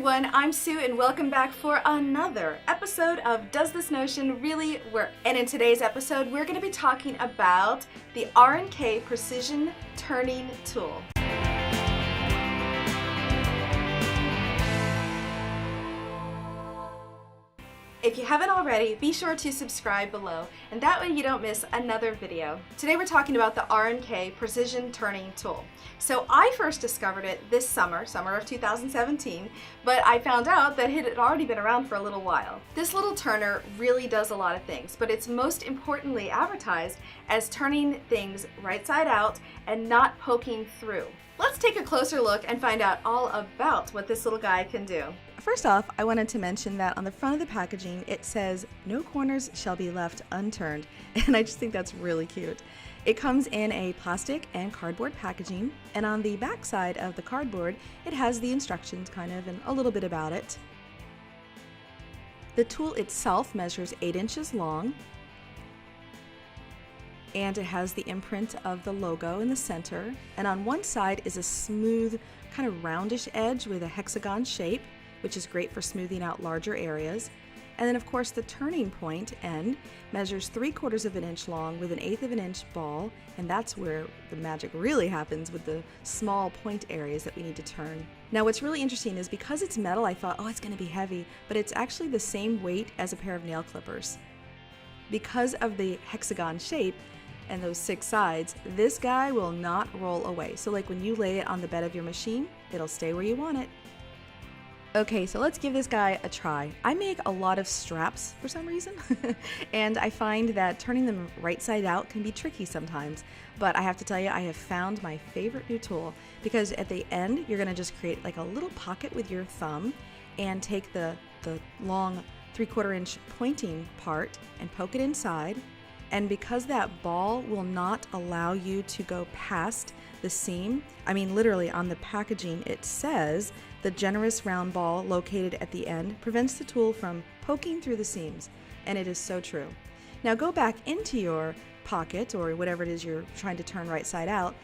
everyone, I'm Sue and welcome back for another episode of Does This Notion Really Work? And in today's episode, we're going to be talking about the RNK Precision turning tool. If you haven't already, be sure to subscribe below, and that way you don't miss another video. Today we're talking about the RNK Precision Turning Tool. So I first discovered it this summer of 2017, but I found out that it had already been around for a little while. This little turner really does a lot of things, but it's most importantly advertised as turning things right side out and not poking through. Let's take a closer look and find out all about what this little guy can do. First off, I wanted to mention that on the front of the packaging, it says, "No corners shall be left unturned," and I just think that's really cute. It comes in a plastic and cardboard packaging, and on the back side of the cardboard, it has the instructions and a little bit about it. The tool itself measures 8 inches long, and it has the imprint of the logo in the center, and on one side is a smooth, kind of roundish edge with a hexagon shape, which is great for smoothing out larger areas. And then of course the turning point end measures 3/4 of an inch long with an 1/8 of an inch ball, and that's where the magic really happens with the small point areas that we need to turn. Now what's really interesting is because it's metal, I thought, oh, it's going to be heavy, but it's actually the same weight as a pair of nail clippers. Because of the hexagon shape and those 6 sides, this guy will not roll away. So like when you lay it on the bed of your machine, it'll stay where you want it. Okay, so let's give this guy a try. I make a lot of straps for some reason, and I find that turning them right side out can be tricky sometimes. But I have to tell you, I have found my favorite new tool, because at the end, you're gonna just create like a little pocket with your thumb and take the long 3/4 inch pointing part and poke it inside. And because that ball will not allow you to go past the seam, I mean literally on the packaging it says the generous round ball located at the end prevents the tool from poking through the seams, and it is so true. Now go back into your pocket or whatever it is you're trying to turn right side out,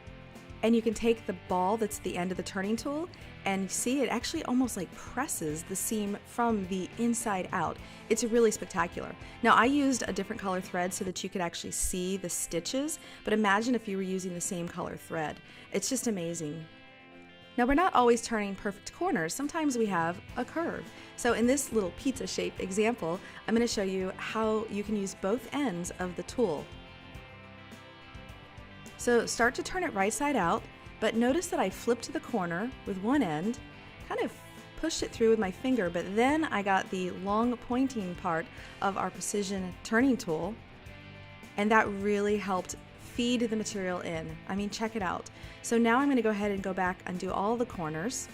and you can take the ball that's the end of the turning tool and see it actually almost like presses the seam from the inside out. It's really spectacular. Now I used a different color thread so that you could actually see the stitches, but imagine if you were using the same color thread. It's just amazing. Now we're not always turning perfect corners. Sometimes we have a curve. So in this little pizza shape example, I'm going to show you how you can use both ends of the tool. So start to turn it right side out, but notice that I flipped the corner with one end, kind of pushed it through with my finger, but then I got the long pointing part of our precision turning tool, and that really helped feed the material in. I mean, check it out. So now I'm going to go ahead and go back and do all the corners.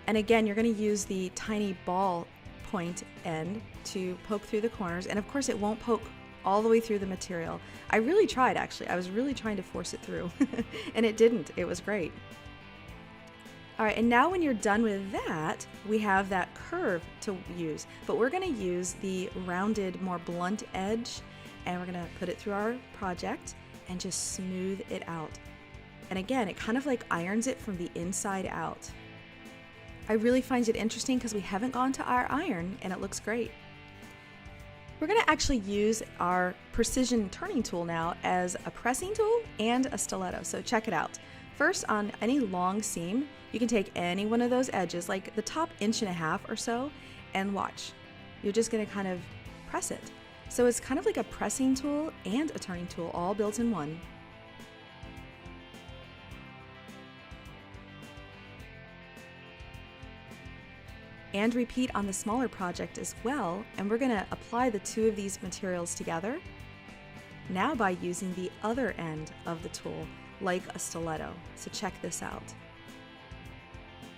And again, you're going to use the tiny ball point end to poke through the corners, and of course it won't poke all the way through the material. I really tried, actually. I was really trying to force it through and it didn't. It was great. Alright, and now when you're done with that, we have that curve to use, but we're going to use the rounded, more blunt edge, and we're going to put it through our project and just smooth it out. And again, it kind of like irons it from the inside out. I really find it interesting because we haven't gone to our iron and it looks great. We're going to actually use our precision turning tool now as a pressing tool and a stiletto, so check it out. First, on any long seam, you can take any one of those edges, like the top 1.5 inches or so, and watch. You're just going to kind of press it. So it's kind of like a pressing tool and a turning tool all built in one. And repeat on the smaller project as well, and we're going to apply the 2 of these materials together, now by using the other end of the tool, like a stiletto. So check this out.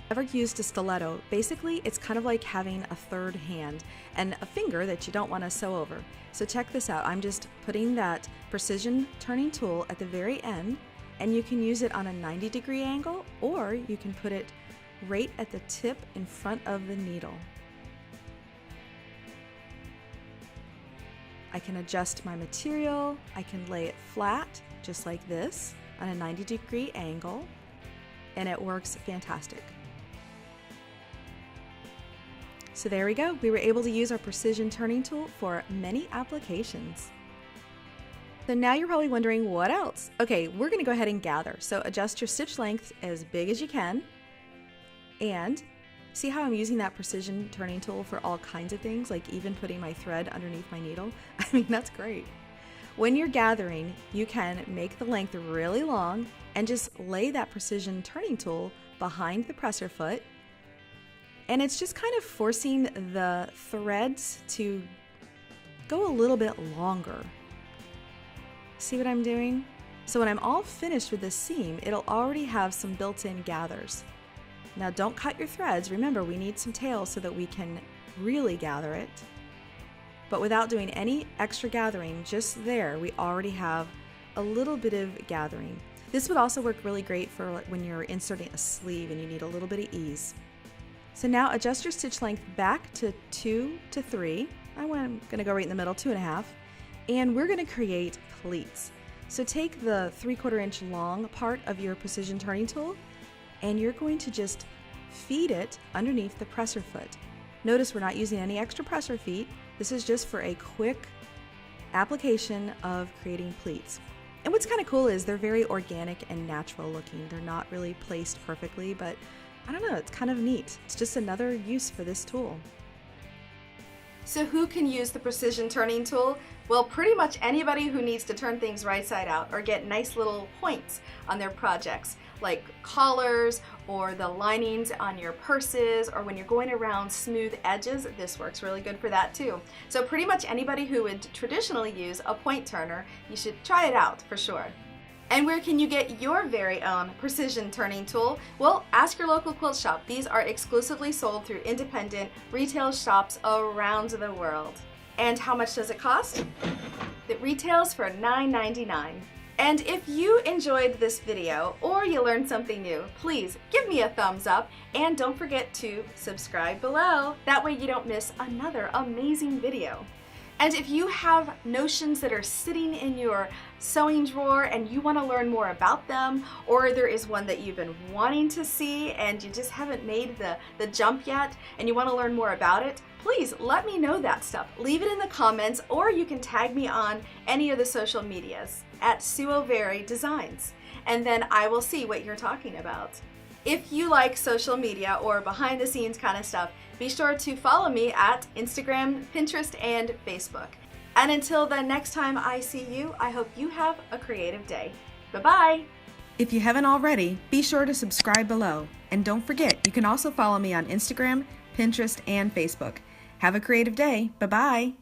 Ever used a stiletto? Basically, it's kind of like having a third hand and a finger that you don't want to sew over. So check this out. I'm just putting that precision turning tool at the very end, and you can use it on a 90-degree angle, or you can put it right at the tip in front of the needle. I can adjust my material, I can lay it flat, just like this, on a 90-degree angle, and it works fantastic. So there we go. We were able to use our precision turning tool for many applications. So now you're probably wondering what else? Okay, we're going to go ahead and gather. So adjust your stitch length as big as you can. And see how I'm using that precision turning tool for all kinds of things, like even putting my thread underneath my needle? I mean, that's great. When you're gathering, you can make the length really long and just lay that precision turning tool behind the presser foot. And it's just kind of forcing the threads to go a little bit longer. See what I'm doing? So when I'm all finished with this seam, it'll already have some built-in gathers. Now don't cut your threads. Remember, we need some tails so that we can really gather it. But without doing any extra gathering, just there, we already have a little bit of gathering. This would also work really great for when you're inserting a sleeve and you need a little bit of ease. So now adjust your stitch length back to 2 to 3. I'm going to go right in the middle, 2.5. And we're going to create pleats. So take the 3/4 inch long part of your precision turning tool and you're going to just feed it underneath the presser foot. Notice we're not using any extra presser feet. This is just for a quick application of creating pleats. And what's kind of cool is they're very organic and natural looking. They're not really placed perfectly, but I don't know, it's kind of neat. It's just another use for this tool. So who can use the precision turning tool? Well, pretty much anybody who needs to turn things right side out or get nice little points on their projects, like collars or the linings on your purses, or when you're going around smooth edges, this works really good for that too. So pretty much anybody who would traditionally use a point turner, you should try it out for sure. And where can you get your very own precision turning tool? Well, ask your local quilt shop. These are exclusively sold through independent retail shops around the world. And how much does it cost? It retails for $9.99. And if you enjoyed this video or you learned something new, please give me a thumbs up and don't forget to subscribe below. That way you don't miss another amazing video. And if you have notions that are sitting in your sewing drawer and you want to learn more about them, or there is one that you've been wanting to see and you just haven't made the jump yet and you want to learn more about it, please let me know that stuff. Leave it in the comments, or you can tag me on any of the social medias at Suoveri Designs, and then I will see what you're talking about. If you like social media or behind the scenes kind of stuff, be sure to follow me at Instagram, Pinterest, and Facebook. And until the next time I see you, I hope you have a creative day. Bye-bye! If you haven't already, be sure to subscribe below. And don't forget, you can also follow me on Instagram, Pinterest, and Facebook. Have a creative day. Bye-bye!